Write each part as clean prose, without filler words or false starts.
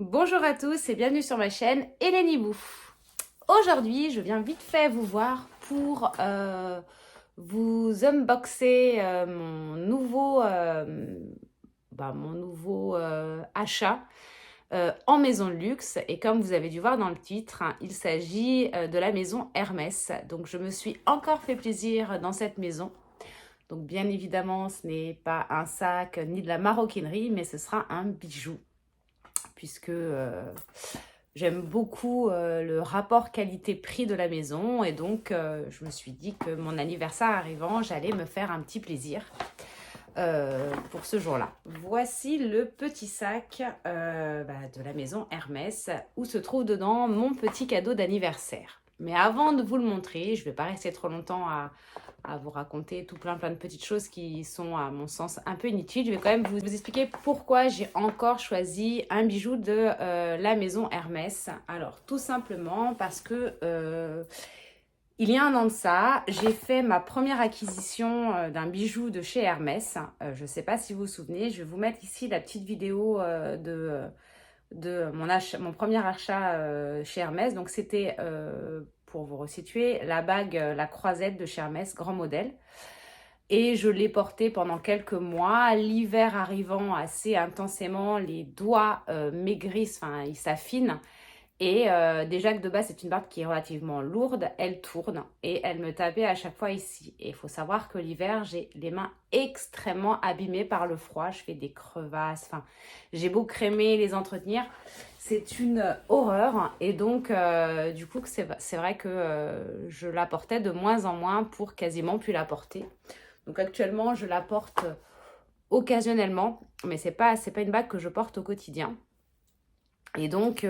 Bonjour à tous et bienvenue sur ma chaîne Eleni Bouffe. Aujourd'hui, je viens vite fait vous voir pour vous unboxer mon nouveau achat en maison de luxe. Et comme vous avez dû voir dans le titre, hein, il s'agit de la maison Hermès. Donc je me suis encore fait plaisir dans cette maison. Donc bien évidemment, ce n'est pas un sac ni de la maroquinerie, mais ce sera un bijou puisque j'aime beaucoup le rapport qualité-prix de la maison et donc je me suis dit que mon anniversaire arrivant, j'allais me faire un petit plaisir pour ce jour-là. Voici le petit sac de la maison Hermès où se trouve dedans mon petit cadeau d'anniversaire. Mais avant de vous le montrer, je ne vais pas rester trop longtemps à vous raconter tout plein de petites choses qui sont à mon sens un peu inutiles. Je vais quand même vous expliquer pourquoi j'ai encore choisi un bijou de la maison Hermès. Alors tout simplement parce que il y a un an de ça, j'ai fait ma première acquisition d'un bijou de chez Hermès. Je ne sais pas si vous vous souvenez, je vais vous mettre ici la petite vidéo de mon premier achat chez Hermès. Donc c'était, pour vous resituer, la bague, la croisette de chez Hermès, grand modèle. Et je l'ai portée pendant quelques mois. L'hiver arrivant assez intensément, les doigts maigrissent, enfin ils s'affinent. Et déjà que de base, c'est une barbe qui est relativement lourde, elle tourne et elle me tapait à chaque fois ici. Et il faut savoir que l'hiver, j'ai les mains extrêmement abîmées par le froid. Je fais des crevasses, enfin, j'ai beau crémer, les entretenir. C'est une horreur. Et donc, du coup, c'est vrai que je la portais de moins en moins pour quasiment plus la porter. Donc actuellement, je la porte occasionnellement, mais c'est pas une bague que je porte au quotidien. Et donc,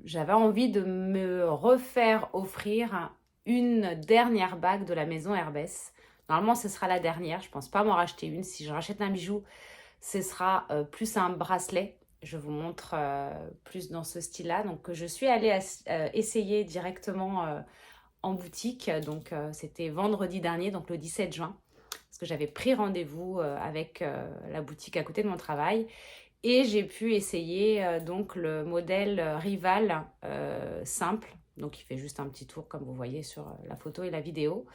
j'avais envie de me refaire offrir une dernière bague de la maison Hermès. Normalement, ce sera la dernière. Je ne pense pas m'en racheter une. Si je rachète un bijou, ce sera plus un bracelet. Je vous montre plus dans ce style-là. Donc, je suis allée essayer directement en boutique. Donc, c'était vendredi dernier, donc le 17 juin. Parce que j'avais pris rendez-vous avec la boutique à côté de mon travail. Et j'ai pu essayer donc le modèle Rival simple. Donc il fait juste un petit tour comme vous voyez sur la photo et la vidéo.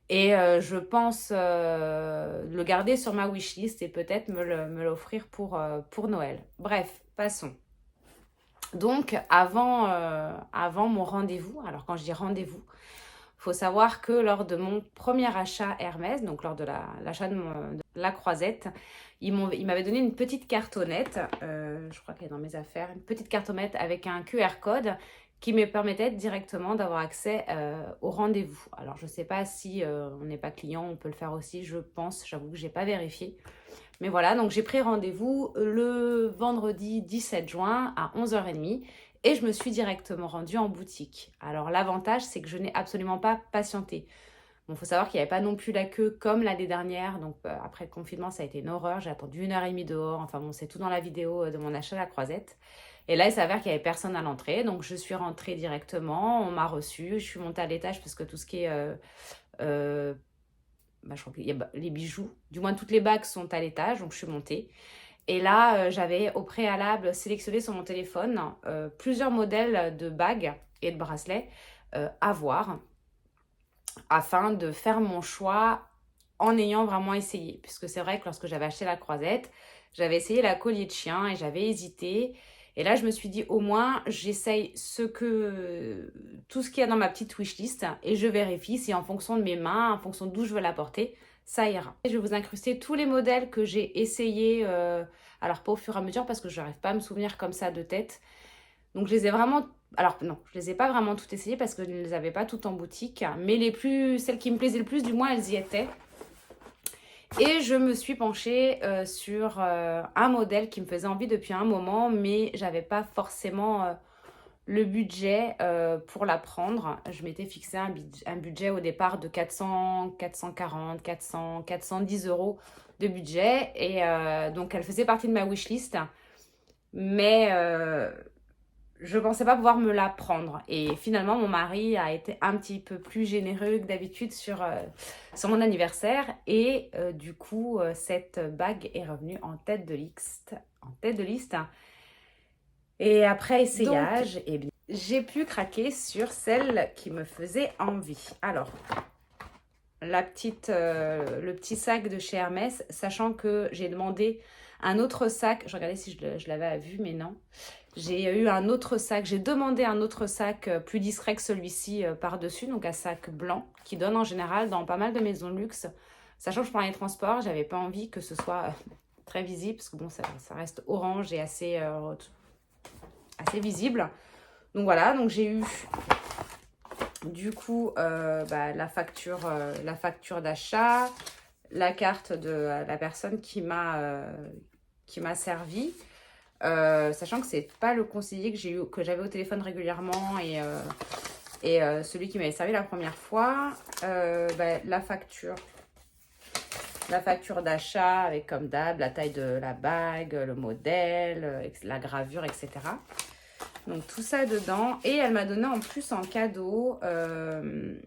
Et je pense le garder sur ma wishlist et peut-être me l'offrir pour Noël. Bref, passons. Donc avant mon rendez-vous, alors quand je dis rendez-vous, il faut savoir que lors de mon premier achat Hermès, donc lors de l'achat de la croisette, il m'avait donné une petite cartonnette, je crois qu'elle est dans mes affaires, une petite cartonnette avec un QR code qui me permettait directement d'avoir accès au rendez-vous. Alors je ne sais pas si on n'est pas client, on peut le faire aussi, je pense, j'avoue que je n'ai pas vérifié. Mais voilà, donc j'ai pris rendez-vous le vendredi 17 juin à 11h30 et je me suis directement rendue en boutique. Alors l'avantage, c'est que je n'ai absolument pas patienté. Bon, il faut savoir qu'il n'y avait pas non plus la queue comme l'année dernière. Donc après le confinement, ça a été une horreur. J'ai attendu 1h30 dehors. Enfin bon, c'est tout dans la vidéo de mon achat à la croisette. Et là, il s'avère qu'il n'y avait personne à l'entrée. Donc je suis rentrée directement. On m'a reçue. Je suis montée à l'étage parce que tout ce qui est... je crois qu'il y a les bijoux. Du moins, toutes les bagues sont à l'étage. Donc je suis montée. Et là, j'avais au préalable sélectionné sur mon téléphone plusieurs modèles de bagues et de bracelets à voir afin de faire mon choix en ayant vraiment essayé. Puisque c'est vrai que lorsque j'avais acheté la croisette, j'avais essayé la collier de chien et j'avais hésité. Et là, je me suis dit, au moins, j'essaye tout ce qu'il y a dans ma petite wishlist et je vérifie si en fonction de mes mains, en fonction d'où je veux la porter, ça ira. Je vais vous incruster tous les modèles que j'ai essayés, alors pas au fur et à mesure parce que je n'arrive pas à me souvenir comme ça de tête. Donc je les ai vraiment... Alors non, je les ai pas vraiment toutes essayées parce que je ne les avais pas toutes en boutique. Mais celles qui me plaisaient le plus, du moins, elles y étaient. Et je me suis penchée sur un modèle qui me faisait envie depuis un moment, mais j'avais pas forcément le budget pour la prendre. Je m'étais fixé un budget au départ de 400, 440, 400, 410 euros de budget. Et donc elle faisait partie de ma wishlist. Mais je pensais pas pouvoir me la prendre. Et finalement, mon mari a été un petit peu plus généreux que d'habitude sur mon anniversaire. Et du coup, cette bague est revenue en tête de liste. En tête de liste. Et après Donc, essayage, eh bien, j'ai pu craquer sur celle qui me faisait envie. Alors, le petit sac de chez Hermès, sachant que j'ai demandé un autre sac. Je regardais si je l'avais vu, mais non. J'ai eu un autre sac, j'ai demandé un autre sac plus discret que celui-ci par-dessus, donc un sac blanc qui donne en général dans pas mal de maisons de luxe. Sachant que je prends les transports, j'avais pas envie que ce soit très visible, parce que bon, ça reste orange et assez visible. Donc voilà, donc j'ai eu du coup la facture d'achat, la carte de la personne qui m'a servi. Sachant que c'est pas le conseiller que j'avais au téléphone régulièrement et celui qui m'avait servi la première fois. La facture d'achat avec comme d'hab la taille de la bague, le modèle, la gravure, etc. Donc tout ça dedans. Et elle m'a donné en plus en cadeau le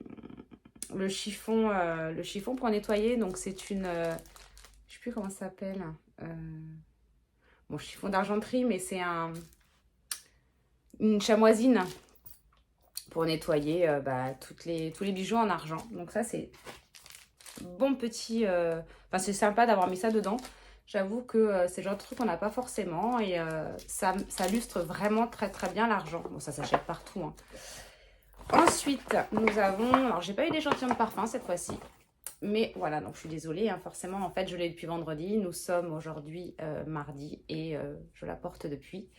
chiffon pour nettoyer. Donc c'est une... je sais plus comment ça s'appelle. Bon, chiffon d'argenterie, mais c'est une chamoisine pour nettoyer tous les bijoux en argent. Donc ça, c'est bon petit... Enfin, c'est sympa d'avoir mis ça dedans. J'avoue que c'est le genre de truc qu'on n'a pas forcément et ça lustre vraiment très très bien l'argent. Bon, ça s'achète partout, hein. Ensuite, nous avons... Alors, j'ai pas eu d'échantillon de parfum cette fois-ci. Mais voilà, donc je suis désolée, hein, forcément, en fait, je l'ai depuis vendredi. Nous sommes aujourd'hui mardi et je la porte depuis.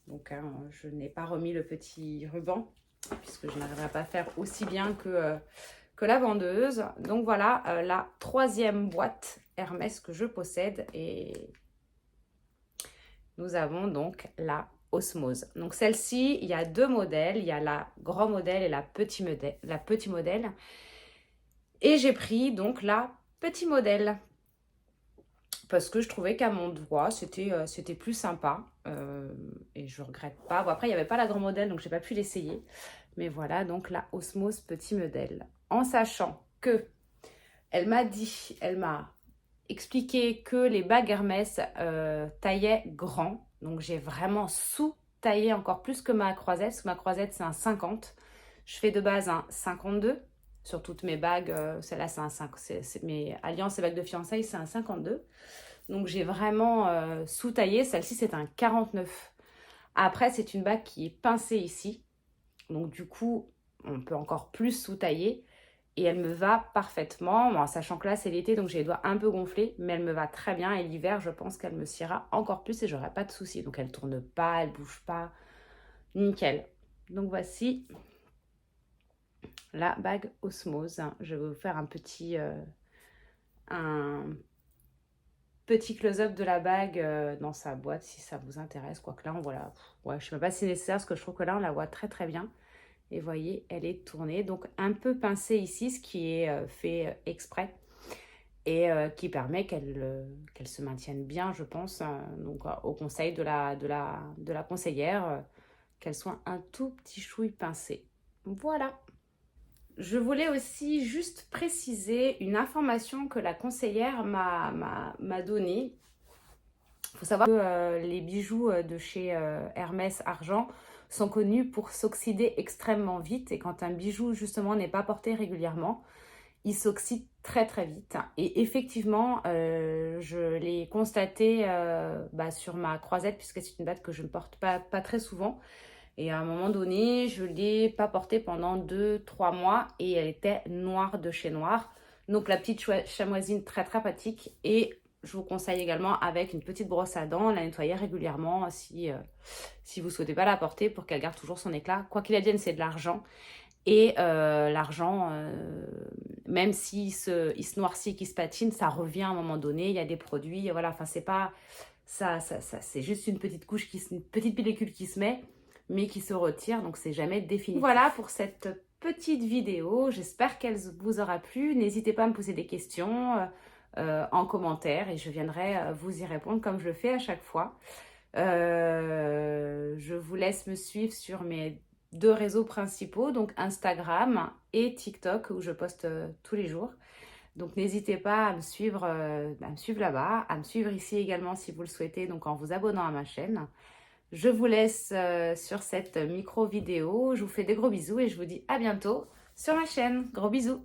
Donc, hein, je n'ai pas remis le petit ruban puisque je n'arriverai pas à faire aussi bien que la vendeuse. Donc, voilà la troisième boîte Hermès que je possède. Et nous avons donc la Osmose. Donc, celle-ci, il y a deux modèles. Il y a la grand modèle et la petit modèle. Et j'ai pris donc la petit modèle parce que je trouvais qu'à mon doigt, c'était plus sympa. Et je regrette pas. Bon, après, il n'y avait pas la grand modèle, donc j'ai pas pu l'essayer. Mais voilà, donc la Osmose petit modèle. En sachant que elle m'a expliqué que les bagues Hermès taillaient grand. Donc j'ai vraiment sous-taillé encore plus que ma croisette, parce que ma croisette, c'est un 50. Je fais de base un 52 sur toutes mes bagues. Celle-là, c'est un 5. C'est mes alliances et bagues de fiançailles, c'est un 52. Donc j'ai vraiment sous-taillé. Celle-ci, c'est un 49. Après, c'est une bague qui est pincée ici. Donc du coup, on peut encore plus sous-tailler. Et elle me va parfaitement, bon, sachant que là c'est l'été donc j'ai les doigts un peu gonflés, mais elle me va très bien et l'hiver je pense qu'elle me siera encore plus et j'aurai pas de soucis. Donc elle tourne pas, elle bouge pas, nickel. Donc voici la bague Osmose. Je vais vous faire un petit close-up de la bague dans sa boîte si ça vous intéresse. Quoique là on voit la... Ouais, je sais pas si c'est nécessaire parce que je trouve que là on la voit très très bien. Et voyez, elle est tournée, donc un peu pincée ici, ce qui est fait exprès et qui permet qu'elle se maintienne bien, je pense, donc au conseil de la conseillère, qu'elle soit un tout petit chouille pincée. Voilà. Je voulais aussi juste préciser une information que la conseillère m'a donnée. Il faut savoir que les bijoux de chez Hermès Argent sont connus pour s'oxyder extrêmement vite. Et quand un bijou, justement, n'est pas porté régulièrement, il s'oxyde très très vite. Et effectivement, je l'ai constaté sur ma croisette, puisque c'est une bague que je ne porte pas très souvent. Et à un moment donné, je ne l'ai pas portée pendant 2-3 mois et elle était noire de chez noir. Donc la petite chamoisine très très pratique. Et je vous conseille également avec une petite brosse à dents, la nettoyer régulièrement si vous ne souhaitez pas la porter pour qu'elle garde toujours son éclat. Quoi qu'il advienne, c'est de l'argent. Et l'argent, même s'il il se noircit, qu'il se patine, ça revient à un moment donné. Il y a des produits, voilà, enfin c'est pas... c'est juste une petite couche, une petite pellicule qui se met, mais qui se retire, donc c'est jamais définitif. Voilà pour cette petite vidéo, j'espère qu'elle vous aura plu. N'hésitez pas à me poser des questions en commentaire et je viendrai vous y répondre comme je le fais à chaque fois. Je vous laisse me suivre sur mes deux réseaux principaux, donc Instagram et TikTok où je poste tous les jours. Donc n'hésitez pas à me suivre là-bas, à me suivre ici également si vous le souhaitez, donc en vous abonnant à ma chaîne. Je vous laisse sur cette micro vidéo. Je vous fais des gros bisous et je vous dis à bientôt sur ma chaîne. Gros bisous.